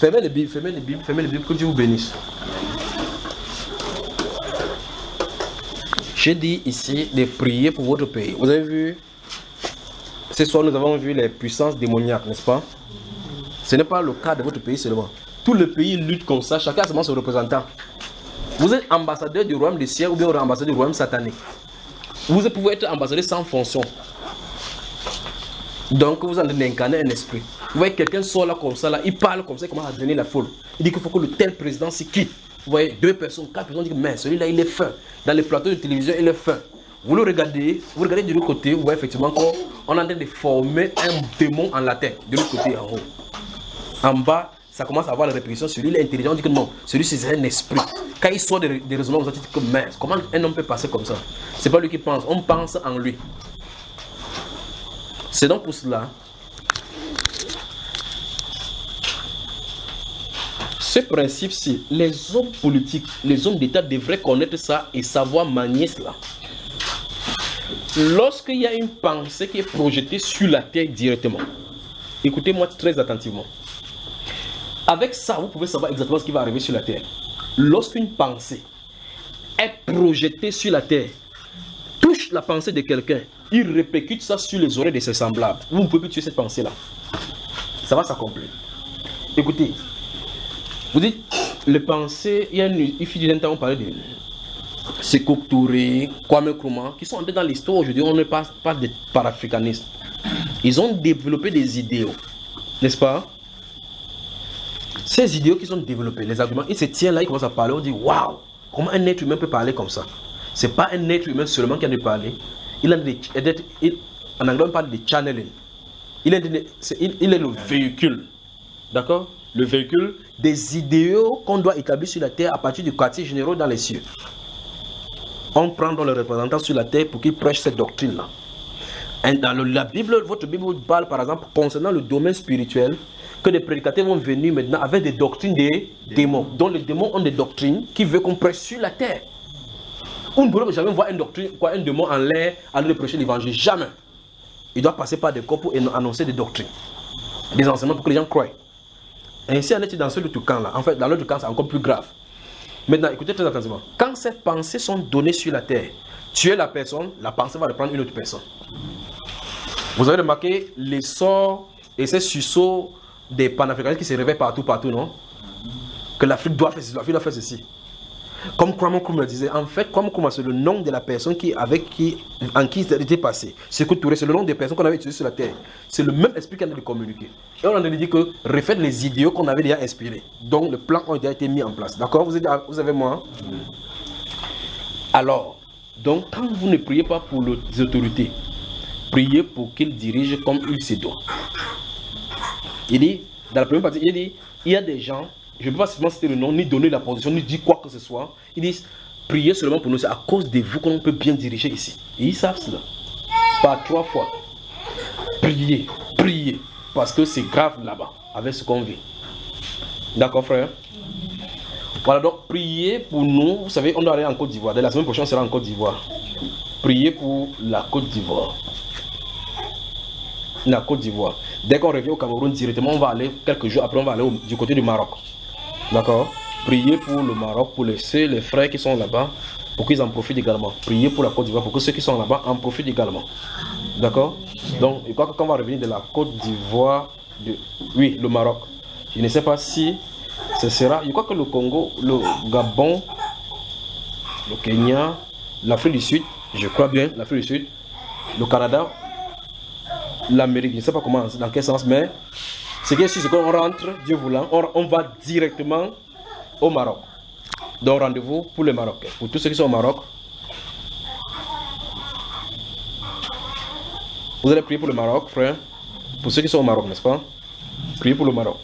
Fermez les Bibles, fermez les Bibles, fermez les Bibles, que Dieu vous bénisse. J'ai dit ici de prier pour votre pays. Vous avez vu, ce soir nous avons vu les puissances démoniaques, n'est-ce pas? Ce n'est pas le cas de votre pays seulement. Tout le pays lutte comme ça, chacun a seulement son représentant. Vous êtes ambassadeur du royaume des cieux ou bien ambassadeur du royaume satanique. Vous pouvez être ambassadeur sans fonction. Donc vous en incarnez un esprit. Vous voyez quelqu'un sort là comme ça, là, il parle comme ça, il commence à donner la foule. Il dit qu'il faut que le tel président s'y quitte. Vous voyez 2 personnes, 4 personnes disent mais celui-là il est fin. Dans les plateaux de télévision il est fin. Vous le regardez, vous regardez de l'autre côté, vous voyez effectivement qu'on est en train de former un démon en latin, de l'autre côté en haut. En bas, ça commence à avoir la répétition. Celui il est intelligent, on dit que non, celui-ci c'est un esprit. Quand il sort des raisonnements, vous dites que mince, comment un homme peut passer comme ça? C'est pas lui qui pense, on pense en lui. C'est donc pour cela. Ce principe-ci, les hommes politiques, les hommes d'État devraient connaître ça et savoir manier cela. Lorsqu'il y a une pensée qui est projetée sur la terre directement, écoutez-moi très attentivement. Avec ça, vous pouvez savoir exactement ce qui va arriver sur la terre. Lorsqu'une pensée est projetée sur la terre, touche la pensée de quelqu'un, il répercute ça sur les oreilles de ses semblables. Vous ne pouvez plus tuer cette pensée-là. Ça va s'accomplir. Écoutez, vous dites, les pensées, il fut d'un temps, on parlait de Sékou Touré, Kwame Nkrumah, qui sont entrés dans l'histoire aujourd'hui, on ne parle pas de panafricanistes. Ils ont développé des idéaux, n'est-ce pas? Ces idéaux qu'ils ont développés, les arguments, ils se tiennent là, ils commencent à parler, on dit, waouh, comment un être humain peut parler comme ça? C'est pas un être humain seulement qui a de parler. En anglais, on parle de channeling. Il est le véhicule. D'accord? Le véhicule des idéaux qu'on doit établir sur la terre à partir du quartier général dans les cieux. On prend dans le représentant sur la terre pour qu'il prêche cette doctrine-là. Dans la Bible, votre Bible parle par exemple concernant le domaine spirituel, que des prédicateurs vont venir maintenant avec des doctrines des démons. Donc les démons ont des doctrines qui veulent qu'on prêche sur la terre. On ne peut jamais voir une doctrine, un démon en l'air, aller prêcher l'évangile. Jamais. Il doit passer par des corps pour annoncer des doctrines, des enseignements pour que les gens croient. Ainsi, on est dans ce autre camp là. En fait, dans l'autre camp, c'est encore plus grave. Maintenant, écoutez très attentivement. Quand ces pensées sont données sur la terre, tuer la personne, la pensée va reprendre une autre personne. Vous avez remarqué l'essor et ces sursauts des panafricanistes qui se réveillent partout, non? Que l'Afrique doit faire ceci, l'Afrique doit faire ceci. Comme Kwame Nkrumah le disait, en fait, Kwame Nkrumah c'est le nom de la personne en qui il était passé. Sékou Touré, c'est le nom des personnes qu'on avait utilisées sur la terre. C'est le même esprit qui a de communiquer. Et on a dit que refaites les idéaux qu'on avait déjà inspirés. Donc le plan a déjà été mis en place. D'accord? Vous avez moi? Alors, donc quand vous ne priez pas pour les autorités, priez pour qu'ils dirigent comme il se doit. Il dit, dans la première partie, il dit, il y a des gens. Je ne peux pas seulement citer le nom, ni donner la position, ni dire quoi que ce soit. Ils disent, priez seulement pour nous, c'est à cause de vous qu'on peut bien diriger ici. Et ils savent cela. Par 3 fois. Priez, priez. Parce que c'est grave là-bas, avec ce qu'on vit. D'accord, frère? Voilà, donc priez pour nous. Vous savez, on doit aller en Côte d'Ivoire. Dès la semaine prochaine, on sera en Côte d'Ivoire. Priez pour la Côte d'Ivoire. La Côte d'Ivoire. Dès qu'on revient au Cameroun, directement, on va aller, quelques jours après, on va aller du côté du Maroc. D'accord? Priez pour le Maroc, pour les soeurs, les frères qui sont là-bas, pour qu'ils en profitent également. Priez pour la Côte d'Ivoire, pour que ceux qui sont là-bas en profitent également. D'accord? Donc, je crois que quand on va revenir de la Côte d'Ivoire, oui, le Maroc, je ne sais pas si ce sera, je crois que le Congo, le Gabon, le Kenya, l'Afrique du Sud, je crois bien, l'Afrique du Sud, le Canada, l'Amérique, je ne sais pas comment, dans quel sens, mais ce qui est sûr, c'est qu'on rentre, Dieu voulant, on va directement au Maroc. Donc rendez-vous pour les Marocains. Pour tous ceux qui sont au Maroc, vous allez prier pour le Maroc, frère. Pour ceux qui sont au Maroc, n'est-ce pas? Priez pour le Maroc.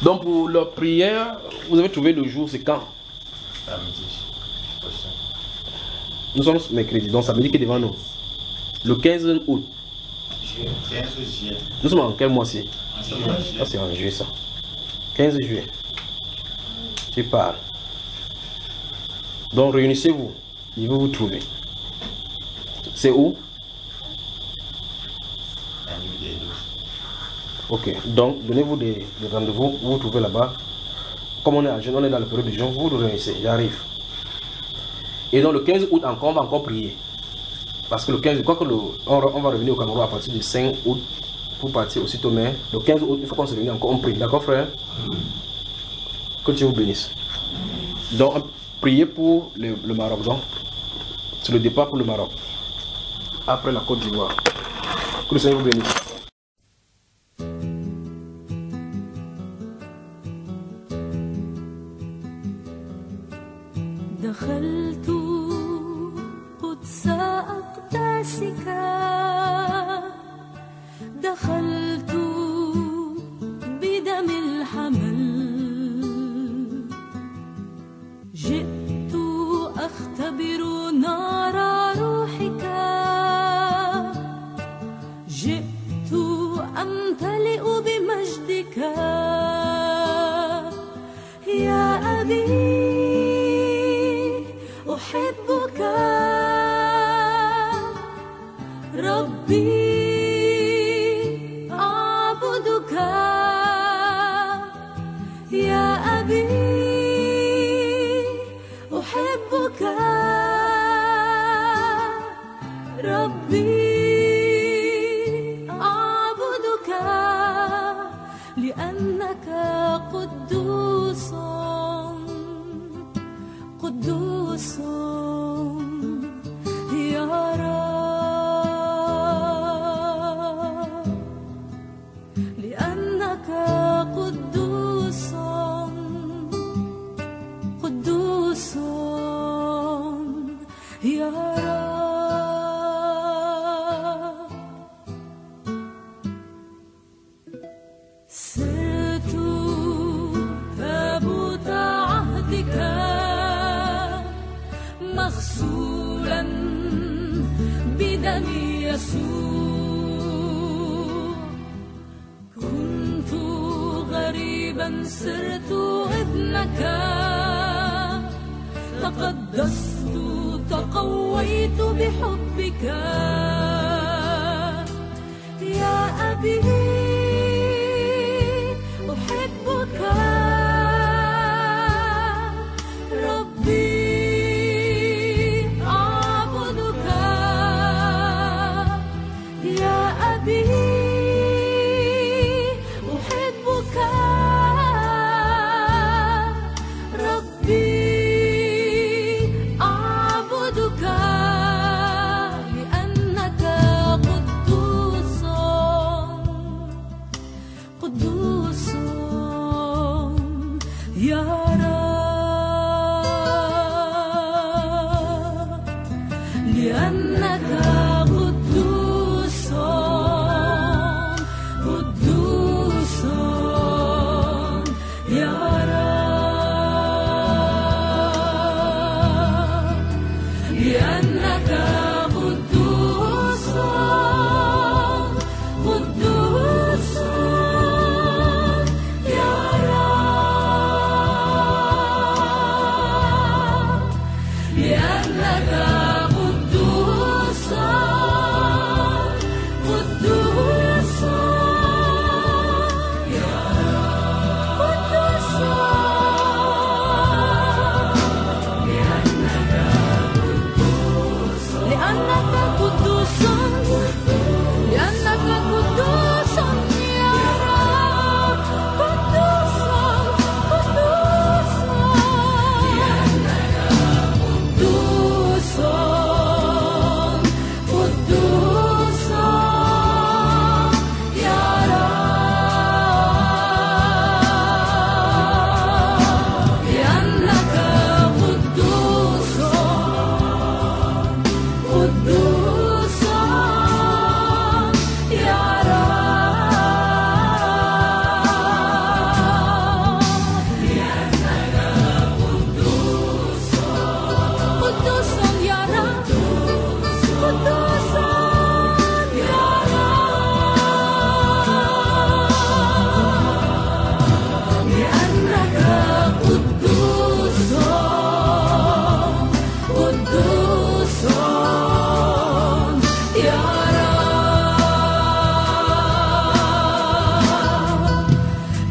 Donc pour leur prière, vous avez trouvé le jour, c'est quand? Samedi. Nous sommes mercredi, donc samedi qui est devant nous. Le 15 août. 15 juillet. Nous sommes en quel mois-ci? Ah, c'est en juillet ça. 15 juillet. Tu parles. Donc réunissez-vous. Il va vous trouver. C'est où? Ok, donc donnez-vous des rendez-vous, vous vous trouvez là-bas. Comme on est à jeûne, on est dans le période de jeûne, vous vous réunissez, j'arrive. Et donc le 15 août encore, on va encore prier. Parce que le 15, quoi que on va revenir au Cameroun à partir du 5 août pour partir aussitôt, mais le 15 août, il faut qu'on se réunisse encore, on prie. D'accord frère? Que Dieu vous bénisse. Donc priez pour le Maroc, donc c'est le départ pour le Maroc. Après la Côte d'Ivoire. Que le Seigneur vous bénisse. دخلت قدس أقداسك دخلت بدم الحمل جئت أختبر نار روحك جئت أمتلئ بمجدك يا أبي أحبك ربي أعبدك يا أبي أحبك ربي أعبدك لأنك قدوس قدوس يا رب لأنك قدوس قدوس يا رب سرت تابوت عهدك مغسولا بدم يسوع كنت غريبا صرت ابنك تقدست تقويت بحبك يا أبي أحبك ربي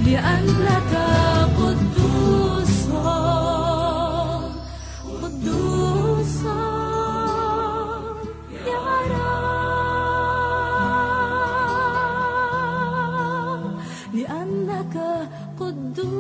لأنك قدوس قدوس يا رب لأنك قدوس